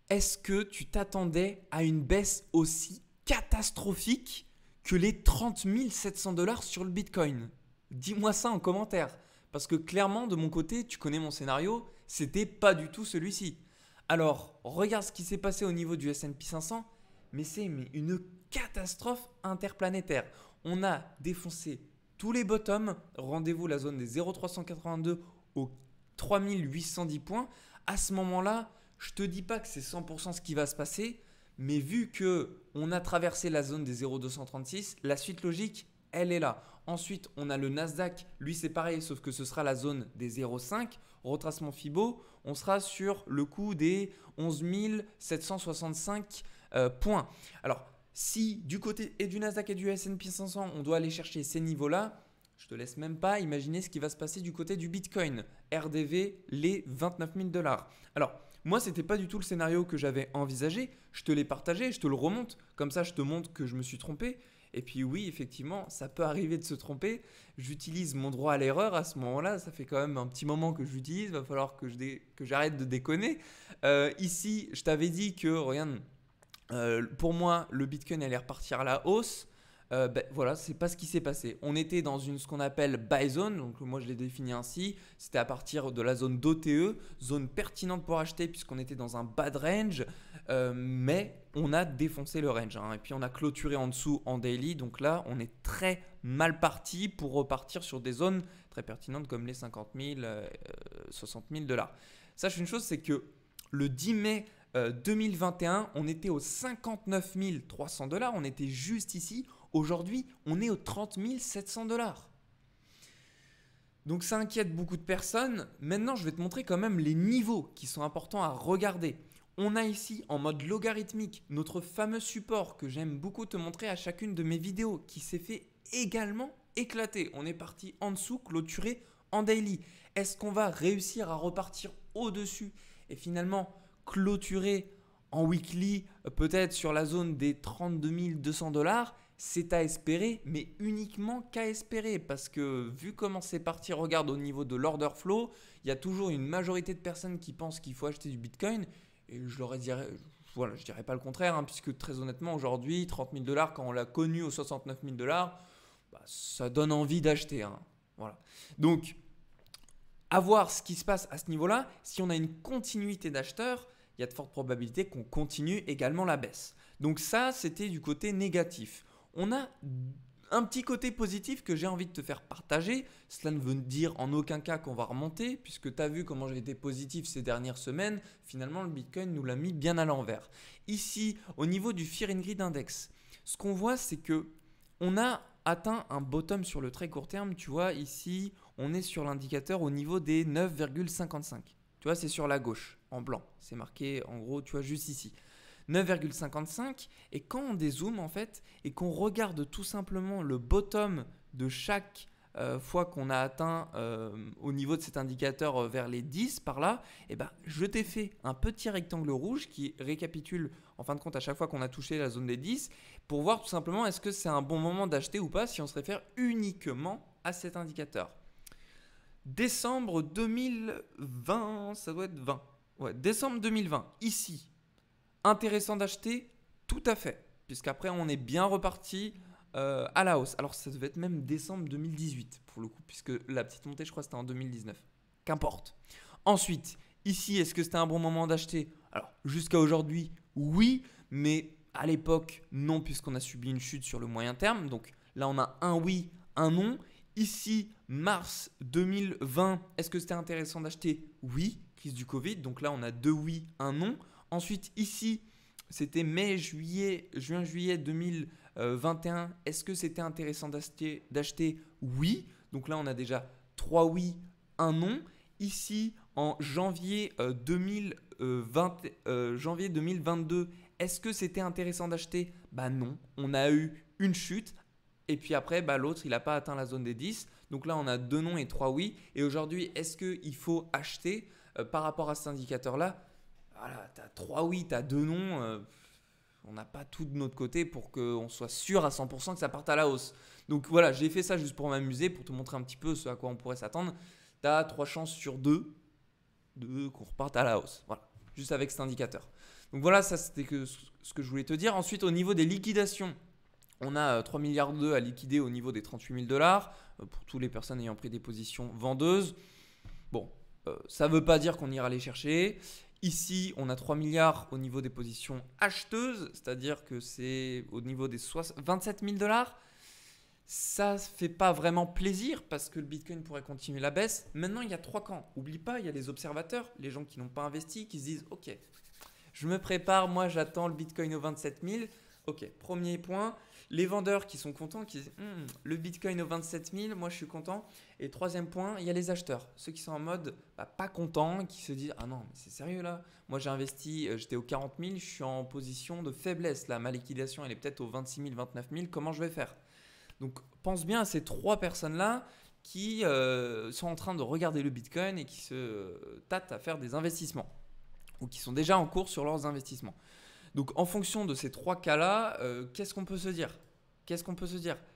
est-ce que tu t'attendais à une baisse aussi catastrophique que les 30 700 dollars sur le Bitcoin? Dis-moi ça en commentaire. Parce que clairement, de mon côté, tu connais mon scénario, c'était pas du tout celui-ci. Alors, regarde ce qui s'est passé au niveau du S&P 500, mais c'est une catastrophe interplanétaire. On a défoncé tous les bottoms, rendez-vous la zone des 0,382 aux 3810 points. À ce moment-là, je te dis pas que c'est 100% ce qui va se passer, mais vu que on a traversé la zone des 0,236, la suite logique, elle est là. Ensuite, on a le Nasdaq, lui c'est pareil, sauf que ce sera la zone des 0,5. Retracement Fibo, on sera sur le coup des 11 765 points. Alors, si du côté et du Nasdaq et du S&P 500, on doit aller chercher ces niveaux-là, je te laisse même pas imaginer ce qui va se passer du côté du Bitcoin. RDV, les 29 000 dollars. Alors, moi, ce n'était pas du tout le scénario que j'avais envisagé. Je te l'ai partagé, je te le remonte. Comme ça, je te montre que je me suis trompé. Et puis oui, effectivement, ça peut arriver de se tromper. J'utilise mon droit à l'erreur à ce moment-là. Ça fait quand même un petit moment que j'utilise. Il va falloir que j'arrête de déconner. Ici, je t'avais dit que, regarde, pour moi, le Bitcoin allait repartir à la hausse. Voilà, c'est pas ce qui s'est passé. On était dans ce qu'on appelle buy zone, donc moi je l'ai défini ainsi. C'était à partir de la zone d'OTE, zone pertinente pour acheter puisqu'on était dans un bad range, mais on a défoncé le range. Et puis on a clôturé en dessous en daily, donc là on est très mal parti pour repartir sur des zones très pertinentes comme les 50 000, 60 000 dollars. Sache une chose, c'est que le 10 mai 2021, on était aux 59 300 dollars, on était juste ici. Aujourd'hui, on est aux 30 700 dollars. Donc ça inquiète beaucoup de personnes. Maintenant, je vais te montrer quand même les niveaux qui sont importants à regarder. On a ici en mode logarithmique notre fameux support que j'aime beaucoup te montrer à chacune de mes vidéos qui s'est fait également éclater. On est parti en dessous, clôturé en daily. Est-ce qu'on va réussir à repartir au-dessus et finalement clôturer en weekly peut-être sur la zone des 32 200 dollars? C'est à espérer, mais uniquement qu'à espérer, parce que vu comment c'est parti, regarde au niveau de l'order flow, il y a toujours une majorité de personnes qui pensent qu'il faut acheter du Bitcoin, et voilà, je dirais pas le contraire, puisque très honnêtement aujourd'hui, 30 000 dollars, quand on l'a connu aux 69 000 dollars, ça donne envie d'acheter. Voilà. Donc, à voir ce qui se passe à ce niveau-là, si on a une continuité d'acheteurs, il y a de fortes probabilités qu'on continue également la baisse. Donc ça, c'était du côté négatif. On a un petit côté positif que j'ai envie de te faire partager. Cela ne veut dire en aucun cas qu'on va remonter, puisque tu as vu comment j'ai été positif ces dernières semaines. Finalement, le Bitcoin nous l'a mis bien à l'envers. Ici, au niveau du Fear and Greed Index, ce qu'on voit, c'est que on a atteint un bottom sur le très court terme. Tu vois, ici, on est sur l'indicateur au niveau des 9,55. Tu vois, c'est sur la gauche, en blanc. C'est marqué, en gros, tu vois, juste ici. 9,55 et quand on dézoome en fait et qu'on regarde tout simplement le bottom de chaque fois qu'on a atteint au niveau de cet indicateur vers les 10 par là, je t'ai fait un petit rectangle rouge qui récapitule en fin de compte à chaque fois qu'on a touché la zone des 10 pour voir tout simplement est-ce que c'est un bon moment d'acheter ou pas si on se réfère uniquement à cet indicateur. Décembre 2020, ça doit être 20. Ouais, décembre 2020, ici. Intéressant d'acheter? Tout à fait, puisqu'après on est bien reparti à la hausse. Alors ça devait être même décembre 2018 pour le coup, puisque la petite montée je crois c'était en 2019. Qu'importe. Ensuite, ici, est-ce que c'était un bon moment d'acheter? Alors jusqu'à aujourd'hui, oui, mais à l'époque, non, puisqu'on a subi une chute sur le moyen terme. Donc là on a un oui, un non. Ici, mars 2020, est-ce que c'était intéressant d'acheter? Oui, crise du Covid. Donc là on a deux oui, un non. Ensuite, ici, c'était juin-juillet 2021. Est-ce que c'était intéressant d'acheter? Oui. Donc là, on a déjà 3 oui, 1 non. Ici, en janvier 2022, est-ce que c'était intéressant d'acheter? Non. On a eu une chute. Et puis après, l'autre, il n'a pas atteint la zone des 10. Donc là, on a 2 non et 3 oui. Et aujourd'hui, est-ce qu'il faut acheter par rapport à cet indicateur-là? Voilà, tu as 3 oui, tu as 2 non. On n'a pas tout de notre côté pour qu'on soit sûr à 100% que ça parte à la hausse. Donc voilà, j'ai fait ça juste pour m'amuser, pour te montrer un petit peu ce à quoi on pourrait s'attendre. Tu as 3 chances sur 2 qu'on reparte à la hausse. Voilà. juste avec cet indicateur. Donc voilà, ça c'était ce que je voulais te dire. Ensuite, au niveau des liquidations, on a 3 milliards à liquider au niveau des 38 000 dollars pour toutes les personnes ayant pris des positions vendeuses. Bon, ça ne veut pas dire qu'on ira les chercher. Ici, on a 3 milliards au niveau des positions acheteuses, c'est-à-dire que c'est au niveau des 27 000 dollars. Ça ne fait pas vraiment plaisir parce que le Bitcoin pourrait continuer la baisse. Maintenant, il y a 3 camps. Oublie pas, il y a les observateurs, les gens qui n'ont pas investi, qui se disent « Ok, je me prépare, moi j'attends le Bitcoin aux 27 000. » Ok, premier point. Les vendeurs qui sont contents, qui disent le Bitcoin aux 27 000, moi je suis content. Et troisième point, il y a les acheteurs. Ceux qui sont en mode pas contents, qui se disent ah non, mais c'est sérieux là. Moi j'ai investi, j'étais aux 40 000, je suis en position de faiblesse là. Ma liquidation elle est peut-être aux 26 000, 29 000. Comment je vais faire? Donc pense bien à ces trois personnes-là qui sont en train de regarder le Bitcoin et qui se tâtent à faire des investissements ou qui sont déjà en cours sur leurs investissements. Donc en fonction de ces trois cas-là, qu'est-ce qu'on peut se dire?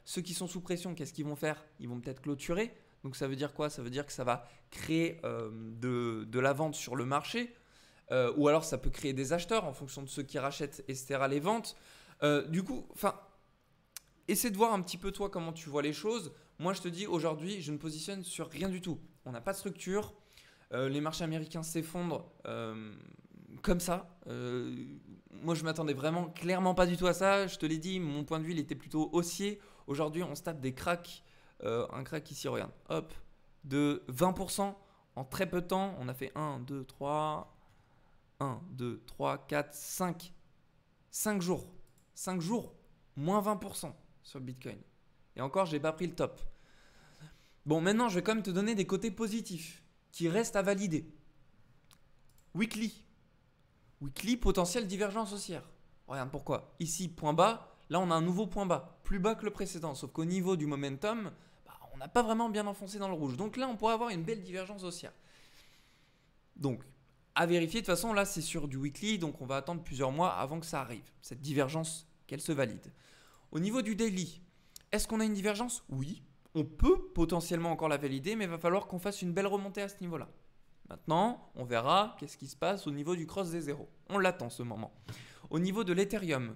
Ceux qui sont sous pression, qu'est-ce qu'ils vont faire? Ils vont peut-être clôturer. Donc ça veut dire quoi? Ça veut dire que ça va créer de la vente sur le marché. Ou alors ça peut créer des acheteurs en fonction de ceux qui rachètent, etc. les ventes. Du coup, essaie de voir un petit peu toi comment tu vois les choses. Moi je te dis aujourd'hui, je ne positionne sur rien du tout. On n'a pas de structure. Les marchés américains s'effondrent comme ça. Moi je m'attendais vraiment clairement pas du tout à ça. Je te l'ai dit, mon point de vue il était plutôt haussier. Aujourd'hui on se tape des cracks. Un crack ici, regarde, hop, de 20% en très peu de temps. On a fait 1, 2, 3, 4, 5 jours. 5 jours, moins 20% sur le Bitcoin. Et encore, je n'ai pas pris le top. Bon, maintenant, je vais quand même te donner des côtés positifs qui restent à valider. Weekly, potentielle divergence haussière. Regarde pourquoi. Ici, point bas. Là, on a un nouveau point bas, plus bas que le précédent. Sauf qu'au niveau du momentum, on n'a pas vraiment bien enfoncé dans le rouge. Donc là, on pourrait avoir une belle divergence haussière. Donc, à vérifier. De toute façon, là, c'est sur du weekly. Donc, on va attendre plusieurs mois avant que ça arrive. Cette divergence, qu'elle se valide. Au niveau du daily, est-ce qu'on a une divergence? Oui. On peut potentiellement encore la valider, mais il va falloir qu'on fasse une belle remontée à ce niveau-là. Maintenant, on verra qu'est-ce qui se passe au niveau du cross des zéros. On l'attend ce moment. Au niveau de l'Ethereum,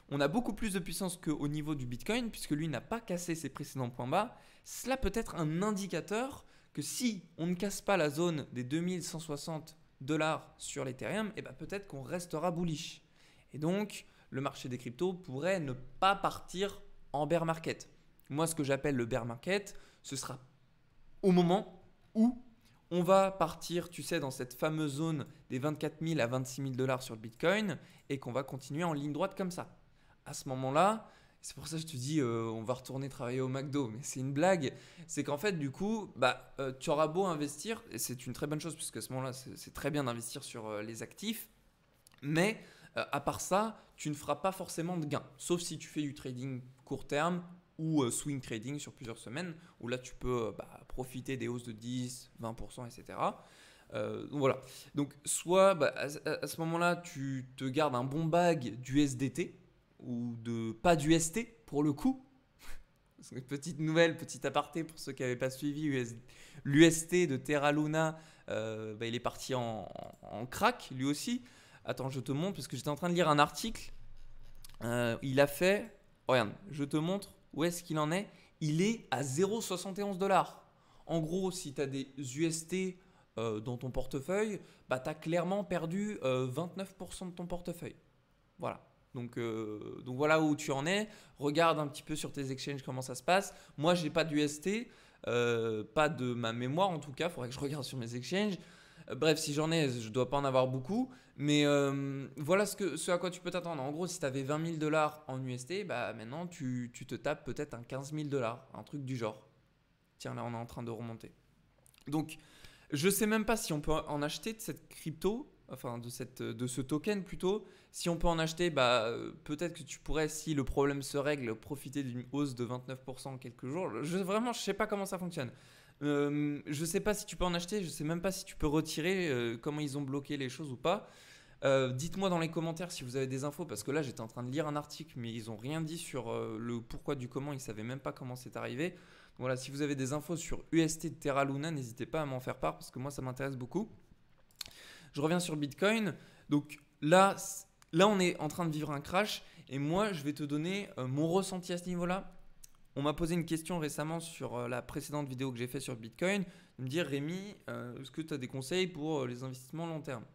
on a beaucoup plus de puissance qu'au niveau du Bitcoin, puisque lui n'a pas cassé ses précédents points bas. Cela peut être un indicateur que si on ne casse pas la zone des 2160 $ sur l'Ethereum, peut-être qu'on restera bullish. Et donc, le marché des cryptos pourrait ne pas partir en bear market. Moi, ce que j'appelle le bear market, ce sera au moment où on va partir, tu sais, dans cette fameuse zone des 24 000 à 26 000 $ sur le Bitcoin et qu'on va continuer en ligne droite comme ça. À ce moment-là, c'est pour ça que je te dis on va retourner travailler au McDo, mais c'est une blague. C'est qu'en fait, du coup, tu auras beau investir, et c'est une très bonne chose puisque à ce moment-là, c'est très bien d'investir sur les actifs, mais à part ça, tu ne feras pas forcément de gains, sauf si tu fais du trading court terme ou swing trading sur plusieurs semaines, où là, tu peux profiter des hausses de 10, 20%, etc. Donc voilà. Donc soit à ce moment-là, tu te gardes un bon bag d'USDT, ou de pas d'UST pour le coup. Petite nouvelle, petit aparté pour ceux qui n'avaient pas suivi, l'UST de Terra Luna, il est parti en crack lui aussi. Attends, je te montre parce que j'étais en train de lire un article. Il a fait, regarde, je te montre où est-ce qu'il en est. Il est à 0,71 $. En gros, si tu as des UST dans ton portefeuille, tu as clairement perdu 29% de ton portefeuille. Voilà. Donc voilà où tu en es. Regarde un petit peu sur tes exchanges comment ça se passe. Moi, j'ai pas d'UST, pas de ma mémoire en tout cas. Il faudrait que je regarde sur mes exchanges. Bref, si j'en ai, je dois pas en avoir beaucoup. Mais voilà ce à quoi tu peux t'attendre. En gros, si tu avais 20 000 $ en UST, maintenant tu te tapes peut-être un 15 000 $, un truc du genre. Tiens, là, on est en train de remonter. Donc, je sais même pas si on peut en acheter de cette crypto. Enfin de ce token plutôt, si on peut en acheter, peut-être que tu pourrais, si le problème se règle, profiter d'une hausse de 29% en quelques jours. Vraiment, je ne sais pas comment ça fonctionne. Je ne sais pas si tu peux en acheter, je ne sais même pas si tu peux retirer, comment ils ont bloqué les choses ou pas. Dites-moi dans les commentaires si vous avez des infos, parce que là j'étais en train de lire un article, mais ils n'ont rien dit sur le pourquoi du comment, ils ne savaient même pas comment c'est arrivé. Donc voilà, si vous avez des infos sur UST de Terra Luna, n'hésitez pas à m'en faire part, parce que moi ça m'intéresse beaucoup. je reviens sur Bitcoin. Donc là, on est en train de vivre un crash. Et moi, je vais te donner mon ressenti à ce niveau-là. On m'a posé une question récemment sur la précédente vidéo que j'ai fait sur Bitcoin. De me dire, Rémi, est-ce que tu as des conseils pour les investissements long terme?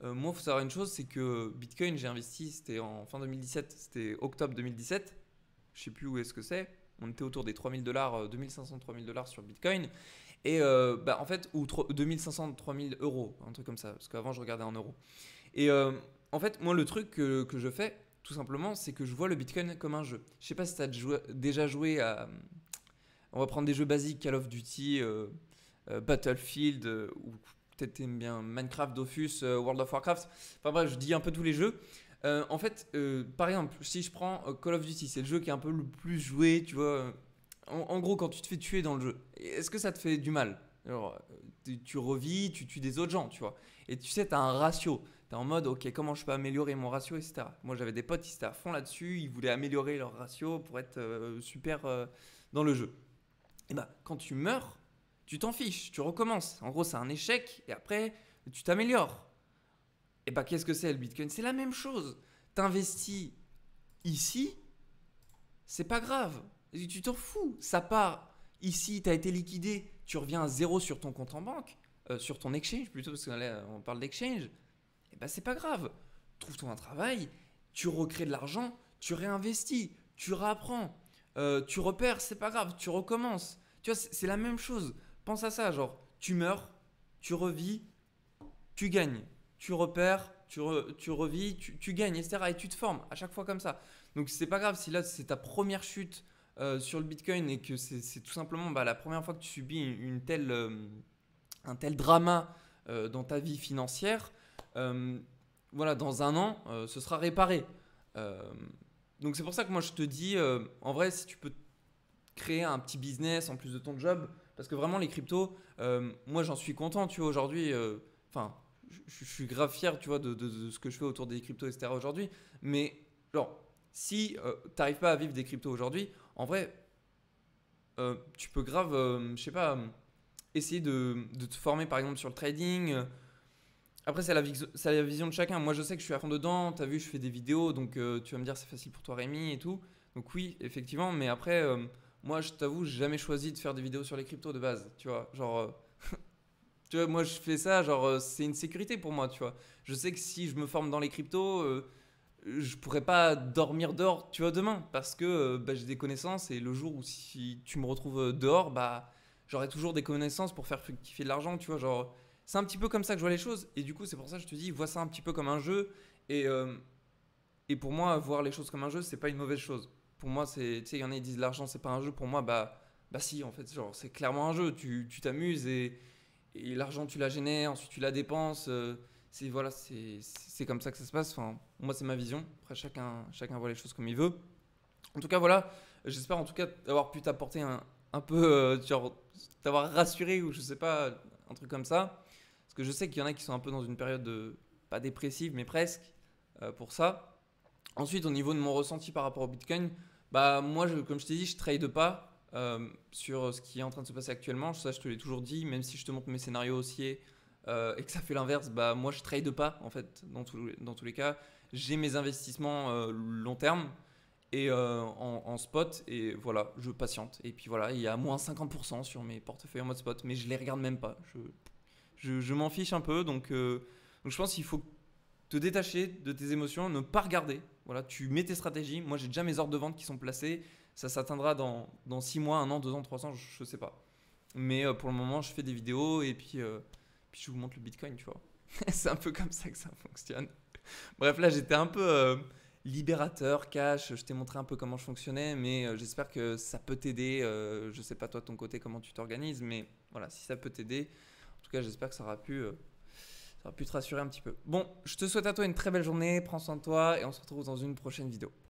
Moi, il faut savoir une chose, c'est que Bitcoin, j'ai investi, c'était en fin 2017, c'était octobre 2017. Je ne sais plus où est-ce que c'est. On était autour des 3000 $, 2500, 3000 $ sur Bitcoin. Et en fait, ou 2500, 3000 euros, un truc comme ça. Parce qu'avant, je regardais en euros. Et en fait, moi, le truc que je fais, tout simplement, c'est que je vois le Bitcoin comme un jeu. Je ne sais pas si tu as déjà joué à. On va prendre des jeux basiques, Call of Duty, Battlefield, ou peut-être t'aimes bien Minecraft, Dofus, World of Warcraft. Enfin bref, je dis un peu tous les jeux. En fait, par exemple, si je prends Call of Duty, c'est le jeu qui est un peu le plus joué, tu vois. En gros, quand tu te fais tuer dans le jeu, est-ce que ça te fait du mal? Alors, tu revis, tu tues des autres gens, tu vois. Et tu sais, tu as un ratio. Tu es en mode, ok, comment je peux améliorer mon ratio, etc. Moi, j'avais des potes qui étaient à fond là-dessus. Ils voulaient améliorer leur ratio pour être super dans le jeu. Et bah, quand tu meurs, tu t'en fiches, tu recommences. En gros, c'est un échec et après, tu t'améliores. Et bah, qu'est-ce que c'est le Bitcoin? C'est la même chose. T'investis ici, c'est pas grave. Tu t'en fous. Ça part ici, tu as été liquidé, tu reviens à zéro sur ton compte en banque, sur ton exchange plutôt, parce que là, on parle d'exchange. Et bah, c'est pas grave. Trouve-toi un travail, tu recrées de l'argent, tu réinvestis, tu réapprends, tu repères, c'est pas grave, tu recommences. Tu vois, c'est la même chose. Pense à ça, genre, tu meurs, tu revis, tu gagnes. Tu repères, tu revis, tu gagnes, etc. Et tu te formes à chaque fois comme ça. Donc, c'est pas grave si là, c'est ta première chute sur le Bitcoin et que c'est tout simplement la première fois que tu subis un tel drama dans ta vie financière. Voilà, dans un an, ce sera réparé. Euh, donc, c'est pour ça que moi, je te dis, en vrai, si tu peux créer un petit business en plus de ton job, parce que vraiment, les cryptos, moi, j'en suis content, tu vois, aujourd'hui. Enfin, je suis grave fier, tu vois, de ce que je fais autour des cryptos, etc. aujourd'hui. Mais, genre, si tu n'arrives pas à vivre des cryptos aujourd'hui, en vrai, tu peux grave, je sais pas, essayer de te former par exemple sur le trading. Après, c'est la vision de chacun. Moi, je sais que je suis à fond dedans. Tu as vu, je fais des vidéos, donc tu vas me dire c'est facile pour toi, Rémi, et tout. Donc, oui, effectivement. Mais après, moi, je t'avoue, j'ai jamais choisi de faire des vidéos sur les cryptos de base. Tu vois, genre, tu vois, moi, je fais ça, genre, c'est une sécurité pour moi, tu vois. Je sais que si je me forme dans les cryptos, je pourrais pas dormir dehors, tu vois, demain, parce que j'ai des connaissances et le jour où si tu me retrouves dehors, j'aurai toujours des connaissances pour faire fructifier de l'argent, tu vois, genre, c'est un petit peu comme ça que je vois les choses et du coup, c'est pour ça que je te dis, vois ça un petit peu comme un jeu et, euh, et pour moi, voir les choses comme un jeu, c'est pas une mauvaise chose. Pour moi, c'est, tu sais, il y en a qui disent l'argent, c'est pas un jeu, pour moi, bah si, en fait, genre, c'est clairement un jeu, tu t'amuses et l'argent, tu la génères, ensuite tu la dépenses. C'est voilà, c'est comme ça que ça se passe. Enfin, moi, c'est ma vision. Après, chacun voit les choses comme il veut. En tout cas, voilà. J'espère en tout cas avoir pu t'apporter un peu, genre, t'avoir rassuré ou je sais pas, un truc comme ça. Parce que je sais qu'il y en a qui sont un peu dans une période pas dépressive, mais presque pour ça. Ensuite, au niveau de mon ressenti par rapport au Bitcoin, moi, comme je t'ai dit, je trade pas sur ce qui est en train de se passer actuellement. Ça, je te l'ai toujours dit, même si je te montre mes scénarios haussiers et que ça fait l'inverse, moi, je trade pas, en fait, dans tous les cas. J'ai mes investissements long terme et en spot, et voilà, je patiente. Et puis voilà, il y a moins 50% sur mes portefeuilles en mode spot, mais je les regarde même pas. Je m'en fiche un peu, donc je pense qu'il faut te détacher de tes émotions, ne pas regarder. Voilà, tu mets tes stratégies. Moi, j'ai déjà mes ordres de vente qui sont placés. Ça s'atteindra dans 6 mois, 1 an, 2 ans, 3 ans, je ne sais pas. Mais pour le moment, je fais des vidéos et puis je vous montre le Bitcoin, tu vois. C'est un peu comme ça que ça fonctionne. Bref, là, j'étais un peu libérateur, cash. Je t'ai montré un peu comment je fonctionnais, mais j'espère que ça peut t'aider. Je ne sais pas toi de ton côté comment tu t'organises, mais voilà, si ça peut t'aider, en tout cas, j'espère que ça aura pu te rassurer un petit peu. Bon, je te souhaite à toi une très belle journée, prends soin de toi et on se retrouve dans une prochaine vidéo.